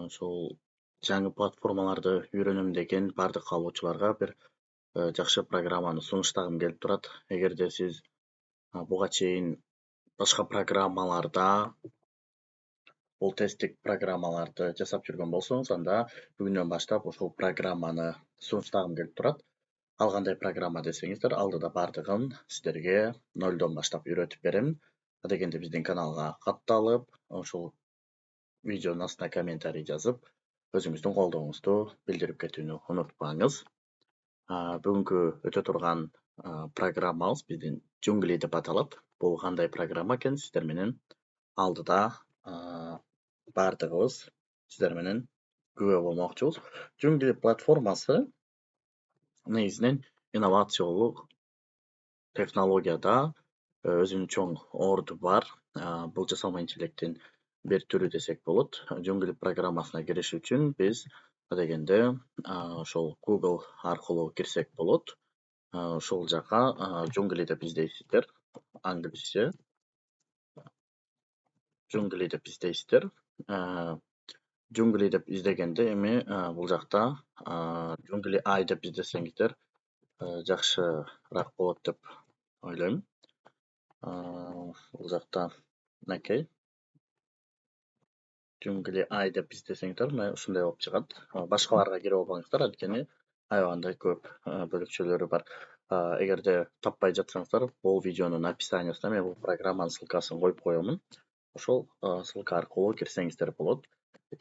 ошол жаңы платформаларды үйрөнөм деген бардык каалоочуларга бир жакшы программаны сунуштагым келип турат. Эгерде сиз буга чейин башка программаларда бул тесттик программаларды жасап жүргөн болсоңуз, анда бүгүндөн баштап ушул программаны сунуштагым келип турат. Ал кандай программа десеңиздер, алдыда бардыгын сиздерге нолдон баштап үйрөтүп берем. Адегенде биздин каналга катталып, ошол видеонун астына комментарий жазып, өзүңүздүн колдооңузду билдирип кетүүнү унутпаңыз. Бүгүнкү өтө турган программабыз биздин Джунгли деп аталат. Бул кандай программа экен, сиздер менен алдыда бардыгыбыз сиздер менен күбө болмокчубуз. Джунгли платформасы негизинен инновациялык технологияда өзүнүн чоң орду бар. Бул жасалма интеллекттин бир түрү десек болот. Джунгли программасына кириш үчүн биз адегенде ошол Google аркылуу кирсек болот. Ошол жака Джунгли деп издейсиздер, англисче Джунгли деп издейсиздер. Джунгли деп издегенде эми бул жакта Джунгли Ай деп издесеңиздер жакшыраак болот деп ойлойм. Бул жакта мынакей Джунгли Ай деп издесеңиздер мына ушундай болуп чыгат. Башкаларга кире албаңыздар, анткени аябагандай көп бөлүкчөлөрү бар. Эгерде таппай жатсаңыздар, бул видеонун описаниясына мен бул программанын ссылкасын коюп коемун. Ошол ссылка аркылуу кирсеңиздер болот.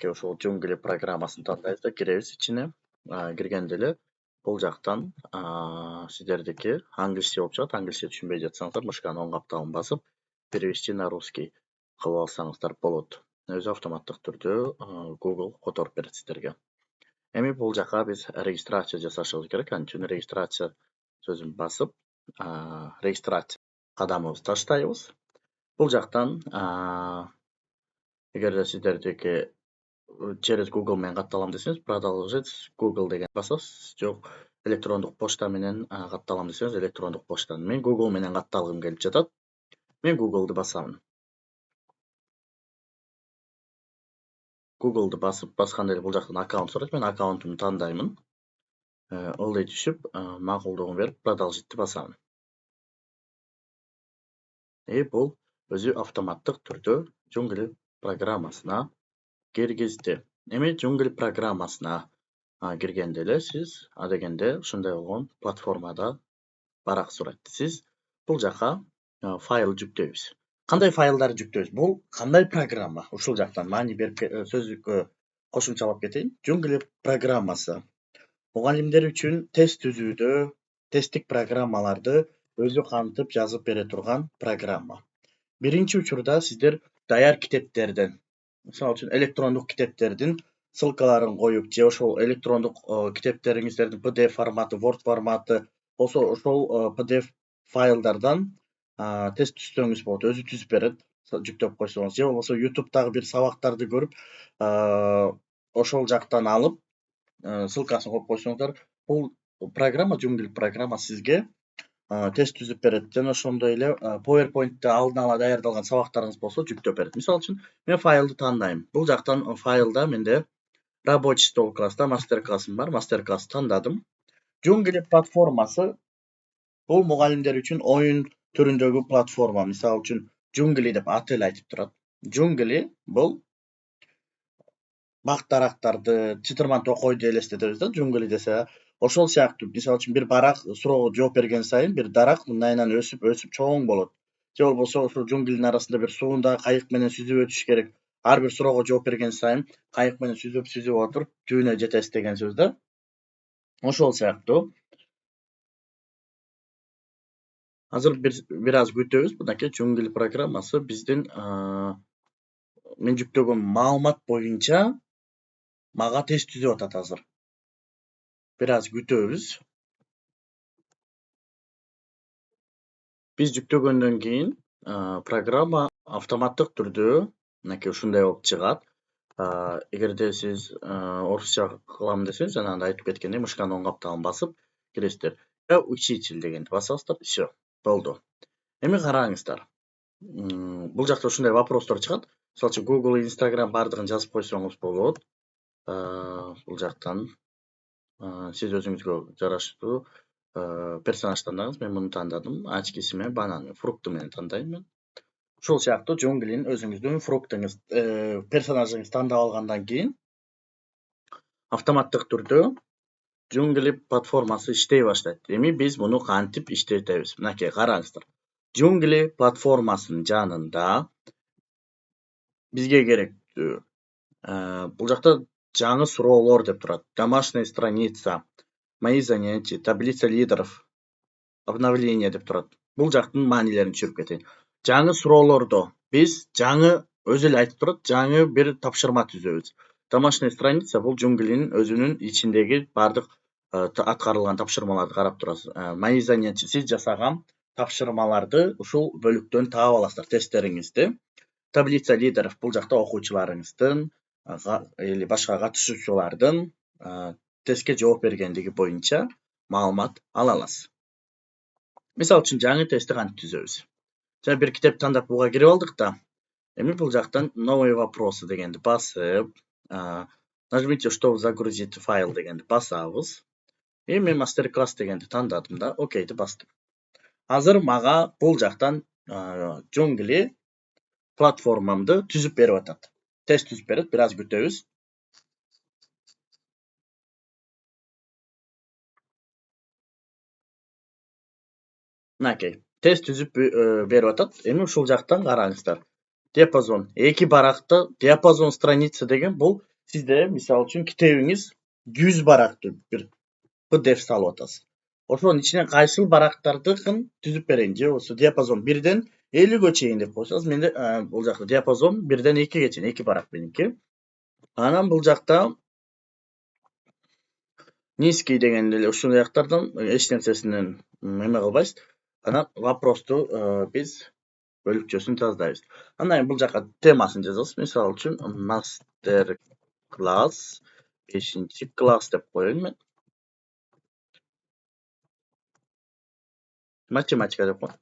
Ошол Джунгли программасын тандайбыз да киребиз ичине. Киргенде эле бул жактан сиздердики англисче болуп чыгат. Англисче түшүнбөй жатсаңыздар, мышканын оң капталын басып, перевести на русский кылып алсаңыздар болот. Өзү автоматтык түрдө Google которуп берет сиздерге. Эми бул жака биз регистрация жасашыбыз керек. Анын үчүн регистрация сөзүн басып, регистрация кадамыбызды таштайбыз. Бул жактан эгерде сиздердики через Google менен катталам десеңиз, продолжить Google деген басасыз. Жок, электрондук почта менен катталам десеңиз, электрондук почтаны. Мен Google менен катталгым келип жатат. Мен Google'ды басамын. Google'ды басканда эле бул жактан аккаунт сурайт. Мен аккаунтумду тандаймын. Ылдый түшүп, макулдугун берип, продолжитти басамын. Бул өзү автоматтык түрдө Джунгли программасына киргизди. Эми Джунгли программасына киргенде эле сиз адегенде ушундай болгон платформада барак сурайт. Сиз бул жака файл жүктөйбүз. Кандай файлдарды жүктөйбүз? Бул кандай программа? Ушул жактан маани берип сөздүккө кошумчалап кетейин. Джунгли программасы мугалимдер үчүн тест түзүүдө, тесттик программаларды өзү кантып жазып бере турган программа. Биринчи учурда сиздер даяр китептерден, мисалы үчүн электрондук китептердин ссылкаларын коюп, же ошол электрондук китептериңиздердин PDF форматы, Word форматы болсо, ошол PDF файлдардан тест түзсөңүз болот. Өзү түзүп берет, жүктөп койсоңуз. Же болбосо YouTube'дагы бир сабактарды көрүп, ошол жактан алып, ссылкасын коюп койсоңуздар, бул программа, Джунгли программа сизге тест түзүп берет. Жана ошондой эле PowerPoint'те алдын ала даярдалган сабактарыңыз болсо жүктөп берет. Мисалы үчүн, мен файлды тандайм. Бул жактан файлда менде рабочий стол класста мастер-классым бар. Мастер-классты тандадым. Джунгли платформасы бул мугалимдер үчүн оюн түрүндөгү платформа. Мисалы үчүн, Джунгли деп аты эле айтып турат. Джунгли бул бак-дарактарды, чытырман токойду элестетебиз да, Джунгли десе. Ошол сыяктуу, мисалы үчүн, бир барак суроого жооп берген сайын бир дарак мындайынан өсүп чоң болот. Же болбосо ошол джунглинин арасында бир суунда кайык менен сүзүп өтүш керек. Ар бир суроого жооп берген сайын кайык менен сүзүп отуруп түбүнө жетесиз деген сөз да. Ошол сыяктуу. Азыр бир аз күтөбүз. Мынакей Джунгли программасы биздин мен жүктөгөн маалымат боюнча мага тест түзүп атат азыр. Бир аз күтөбүз. Биз жүктөгөндөн кийин программа автоматтык түрдө мынакей ушундай болуп чыгат. Эгерде сиз орусча кылам десеңиз, жана анда айтып кеткендей, мышканын оң капталын басып киресиздер. Учитель дегенди басасыздар. Всё, болду. Эми караңыздар. Бул жакта ушундай вопростор чыгат. Мисалы үчүн, Google, Instagram бардыгын жазып койсоңуз болот. бул жактан сиз өзүңүзгө жараштуу персонаж тандаңыз. Мен муну тандадым. Ачкиси менен бананы, фрукты менен тандайм мен. Ушул сыяктуу жонглин өзүңүздүн фруктуңуз, персонажыңызды тандап алгандан кийин автоматтык түрдө Джунгли платформасы иштей баштайт. Эми биз муну кантип иштетебиз? Мынакей караңыздар. Джунгли платформасынын жанында бизге керектүү бул жакта жаңы суроолор деп турат. Домашняя страница, мои занятия, таблица лидеров, обновление деп турат. Бул жактын маанилерин түшүрүп кетейин. Жаңы суроолордо биз жаңы өзү эле айтып турат, жаңы бир тапшырма түзөбүз. Домашняя страница бул джунглинин өзүнүн ичиндеги бардык аткарылган тапшырмаларды карап турасыз. Мои занятия сиз жасаган тапшырмаларды ушул бөлүктөн таап аласыздар, тесттериңизди. Таблица лидеров бул жакта окуучуларыңыздын или башка катышуучулардын тестке жооп бергендиги боюнча маалымат ала аласыз. Мисалы үчүн жаңы тестти кантип түзөбүз? Жана бир китеп тандап буга кирип алдык да. Эми бул жактан новые вопросы дегенди басып, нажмите, чтобы загрузить файл дегенди басабыз. Эми мен мастер-класс дегенди тандадым да, окейди бастым. Азыр мага бул жактан Джунгли платформамды түзүп берип атат. Тест түзүп берет, бир аз күтөбүз. Мынакей, тест түзүп берип атат. Эми ушул жактан караңыздар. Диапазон 2 баракты, диапазон страница деген бул сизде мисалы үчүн китебиңиз 100 баракты бир PDF салып атасыз. Ошонун ичинен кайсыл барактардыкын түзүп берейин же болбосо диапазон 1ден 50ге чейин деп койсоңуз, менде бул жакта диапазон 1ден 2ге чейин 2 барак меники. Анан бул жакта низкий деген эле ушул жактардан эч нерсесинен эме кылбайсыз. Анан вопросту биз бөлүкчөсүн жаздайбыз. Андан кийин бул жака темасын жазабыз. Мисалы үчүн мастер-класс 5-класс деп коеюн мен. Математика деп коеюн.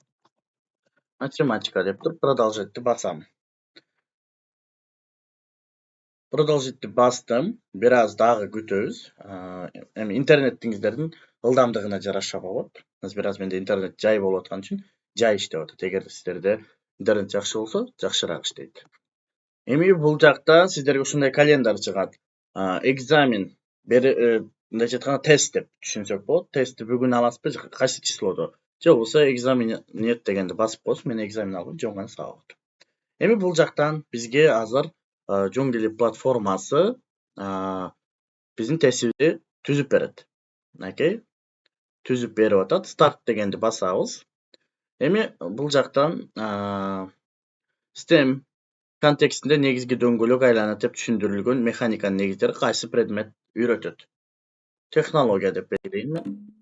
Математика деп туруп продолжительди басам. Продолжительди бастым. Бир аз дагы күтөбүз. Эми интернетиңиздердин ылдамдыгына жараша болот. Бир аз менде интернет жай болуп аткан үчүн жай иштеп атат. Эгер сиздерде интернет жакшы болсо, жакшыраак иштейт. Эми бул жакта сиздерге ушундай календарь чыгат. Экзамен мындайча айтканда тест деп түшүнсөк болот. Тестти бүгүн аласызбы, кайсы числодо? Же болбосо экзамен нет дегенди басып коесуз. Мен экзамен албайм, жөн гана сабак. Эми бул жактан бизге азыр Джунгли платформасы биздин тестибизди түзүп берет. Мынакей, түзүп берип атат. Старт дегенди басабыз. Эми бул жактан STEM контекстинде негизги дөңгөлөк айланат деп түшүндүрүлгөн механиканын негиздери кайсы предмет үйрөтөт? Технология деп белгилейин мен.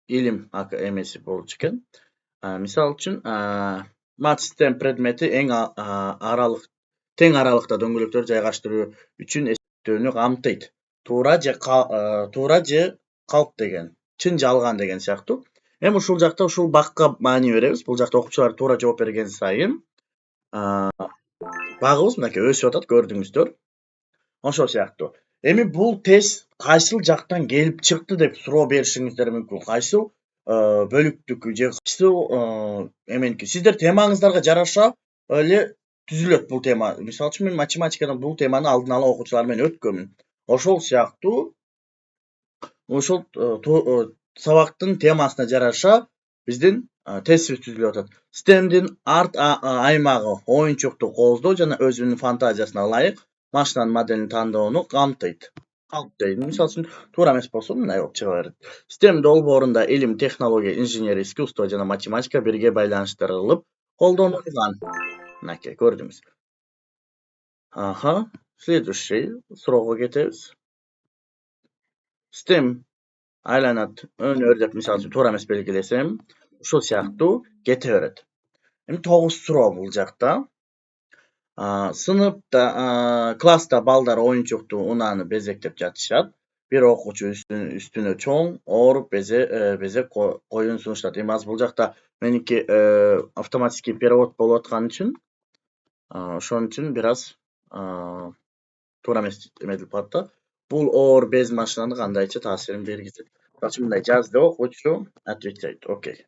Илим эмеси болчу экен. Мисалы үчүн мат STEM предмети тең аралыкта дөңгөлөктөрдү жайгаштыруу үчүн эсептөөнү камтыйт. Туура же калп деген, чын жалган деген сыяктуу. Эми ушул жакта ушул бакка маани беребиз. Бул жакта окуучулар туура жооп берген сайын багыбыз мынакей өсүп атат, көрдүңүздөр. Ошол сыяктуу. Эми бул тест кайсыл жактан келип чыкты деп суроо беришиңиздер мүмкүн. Кайсыл бөлүктүкү же кайсыл эменики. Сиздер темаңыздарга жараша эле түзүлөт бул тема. Мисалы үчүн мен математикадан бул теманы алдын ала окуучулар менен өткөнмүн. Ошол сыяктуу ошол сабактын темасына жараша биздин тестибиз түзүлүп атат. STEMдин арт аймагы оюнчукту кооздоо жана өзүнүн фантазиясына ылайык машинанын моделин тандоону камтыйт. Мисалы үчүн туура эмес болсо мындай болуп чыга берет. STEM долбоорунда илим, технология, инженерия, искусство жана математика бирге байланыштырылып колдонулган. Мынакей көрдүңүз. Следующий суроого кетебиз. STEM айланат өнөр деп мисалы үчүн туура эмес белгилесем, ушул сыяктуу кете берет. Эми 9 суроо бул жакта. Сыныпта, класста балдар оюнчукту унааны безектеп жатышат. Бир окуучу үстүнө чоң, ооруп безек коюун сунуштат. Эми азыр бул жакта меники автоматический перевод болуп аткан үчүн ошон үчүн бир аз туура эмес эметилип калат да. Бул оор без машинаны кандайча таасирин бергизет? Мисалы мындай жазды, окуучу отвечает. Окей.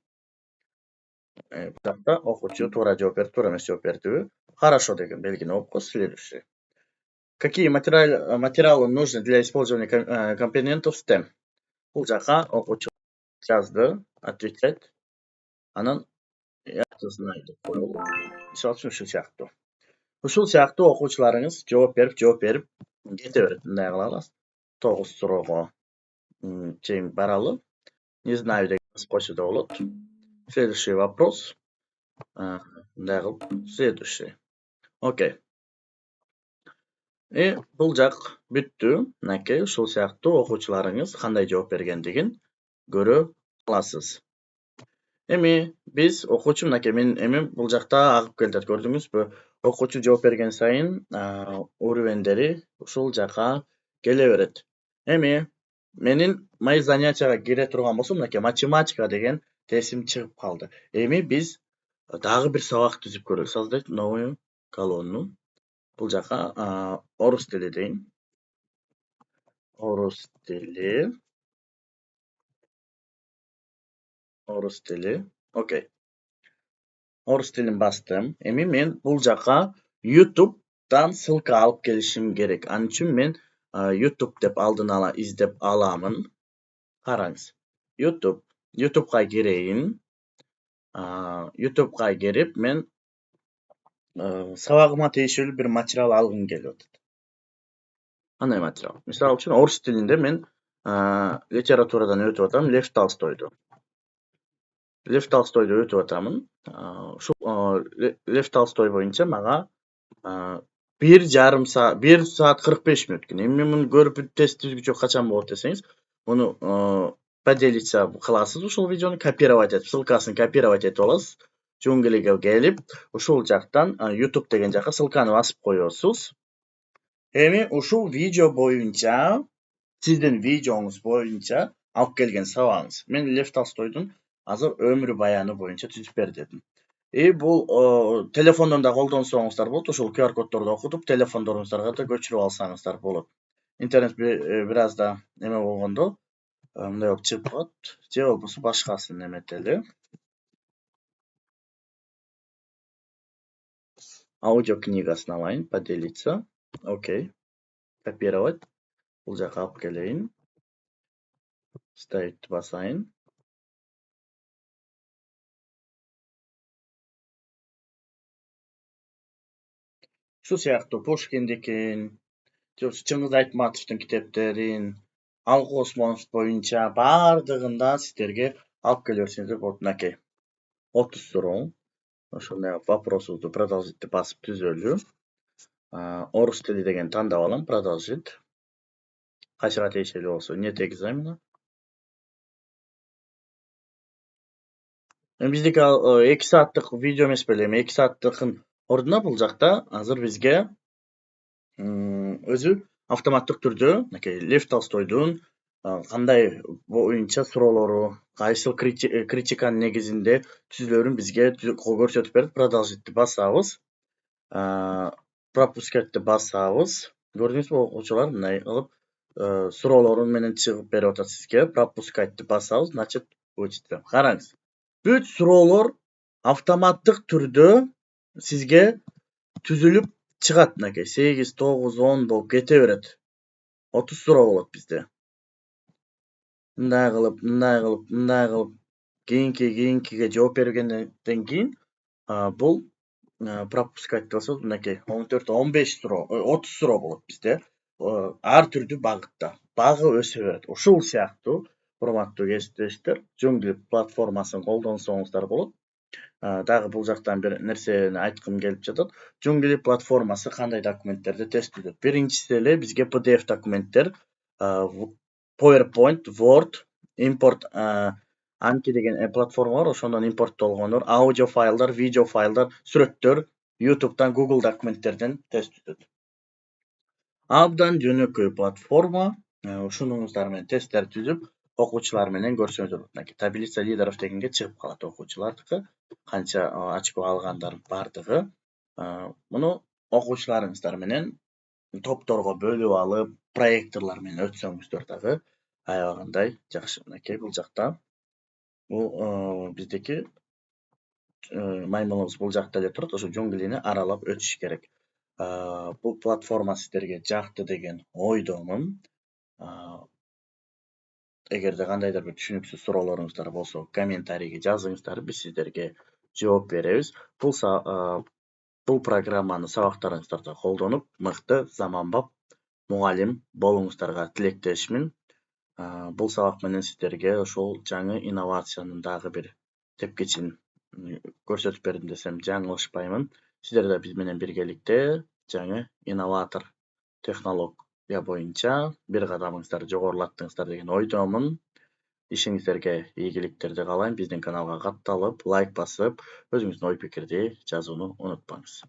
Бутакта окуучу туура жооп берди, туура эмес жооп бердиби? Хорошо деген белгини коюп коебуз. Следующий. Какие материалы нужны для использования компонентов STEM? Бул жака окуучу жазды, отвечать. Анан знаю деп коелу. Мисалы үчүн ушул сыяктуу окуучуларыңыз жооп берип кете берет. Мындай кылалы. 9 суроого чейин баралы. Не знаю деген косууда болот. Следующий вопрос. Мындай кылып, следующий. Окей. Бул жак бүттү. Мынакей ушул сыяктуу окуучуларыңыз кандай жооп бергендигин көрө аласыз. Эми биз окуучу мынакей менин эмем бул жакта агып келатат, көрдүңүзбү? Окуучу жооп берген сайын уровендери ушул жака келе берет. Эми менин мои занятияга кире турган болсо мынакей математика деген тесим чыгып калды. Эми биз дагы бир сабак түзүп көрөлү. Создать новую колонну. Бул жака орус тили дейин. Орус тили. Окей. Орус тилин бастым. Эми мен бул жака YouTube'дан ссылка алып келишим керек. Анын үчүн мен YouTube деп алдын ала издеп аламын. Караңыз. YouTube'га кирейин. YouTube'га кирип мен сабагыма тиешелүү бир материал алгым келип атат. Кандай материал? Мисалы үчүн орус тилинде мен литературадан өтүп атам, Лев Толстойду өтүп атамын. Ушул Лев Толстой боюнча мага 1,5 саат, 1 саат 45 мүнөт өткөн. Эми мен муну көрүп тест түзгүчө качан болот десеңиз, муну поделиться кыласыз, ушул видеону копировать этип, ссылкасын копировать этип аласыз. Джунглиге келип, ушул жактан YouTube деген жака ссылканы басып коесуз. Эми ушул видео боюнча, сиздин видеоңуз боюнча алып келген сабагыңыз. Мен Лев Толстойдун азыр өмүрү баяны боюнча түзүп бер дедим. Бул телефондон да колдонсоңуздар болот, ушул QR коддорду окутуп, телефондоруңуздарга да көчүрүп алсаңыздар болот. Интернет бир аз да эме болгондо мындай болуп чыгып калат, же болбосо башкасын эметели. Аудиокнигасын алайын, поделиться. Окей. Копировать. Бул жака алып келейин. Ставить басайын. Ушул сыяктуу Пушкиндикин, Чыңгыз Айтматовдун китептерин, Алгы Осмонов боюнча бардыгында сиздерге алып келе берсеңиздер болот. Мынакей. 30 суроо. Ошондой вопросубузду продолжить деп басып түзөлү. Орус тили деген тандап алам, продолжить. Кайсыга тиешелүү болсо, нет экзамена. Биздики 2 сааттык видео эмес беле, 2 сааттыкын ордуна бул жакта азыр бизге өзү автоматтык түрдө мынакей Лев Толстойдун кандай боюнча суроолору, кайсыл критиканын негизинде түзүлөрүн бизге көрсөтүп берип, продолжить басабыз. Пропускать басабыз. Көрдүңүзбү окуучулар, мындай кылып суроолорун менен чыгып берип атат сизге. Пропускать басабыз, значит учтем. Караңыз. Бүт суроолор автоматтык түрдө сизге түзүлүп чыгат. Мынакей 8, 9, 10 болуп кете берет. 30 суроо болот бизде. Мындай кылып кийинкиге жооп бергенден кийин бул пропускать кылсак, мынакей 14, 15 суроо, 30 суроо болот бизде. Ар түрдүү багытта. Багы өсө берет. Ушул сыяктуу урматтуу кесиптештер, Джунгли платформасын колдонсоңуздар болот. Дагы бул жактан бир нерсени айткым келип жатат. Джунгли платформасы кандай документтерди тест түзөт? Биринчиси эле бизге PDF документтер, PowerPoint, Word, import Anki деген платформа бар, ошондон импорттолгондор, аудио файлдар, видео файлдар, сүрөттөр, YouTube'дан, Google документтерден тест түзөт. Абдан жөнөкөй платформа. Ушунуңуздар менен тесттер түзүп, окуучулар менен көрсөңүздөр болот. Таблица лидеров дегенге чыгып калат окуучулардыкы, канча очко алгандар бардыгы. Муну окуучуларыңыздар менен топторго бөлүп алып, проекторлор менен өтсөңүздөр дагы аябагандай жакшы. Мынакей бул жакта бул биздики маймылыбыз бул жакта эле турат, ошо жунглини аралап өтүш керек. Бул платформа сиздерге жакты деген ойдомун. Эгерде кандайдыр бир түшүнүксүз суроолоруңуздар болсо, комментарийге жазыңыздар, биз сиздерге жооп беребиз. Бул программаны сабактарыңыздарда колдонуп, мыкты, заманбап мугалим болуңуздарга тилектешмин. Бул сабак менен сиздерге ошол жаңы инновациянын дагы бир тепкичин көрсөтүп бердим десем жаңылышпаймын. Сиздер да биз менен биргеликте жаңы инноватор технология боюнча бир кадамыңыздарды жогорулаттыңыздар деген ойдомун. Ишиңиздерге ийгиликтерди каалайм. Биздин каналга катталып, лайк басып, өзүңүздүн ой пикирди жазууну унутпаңыз.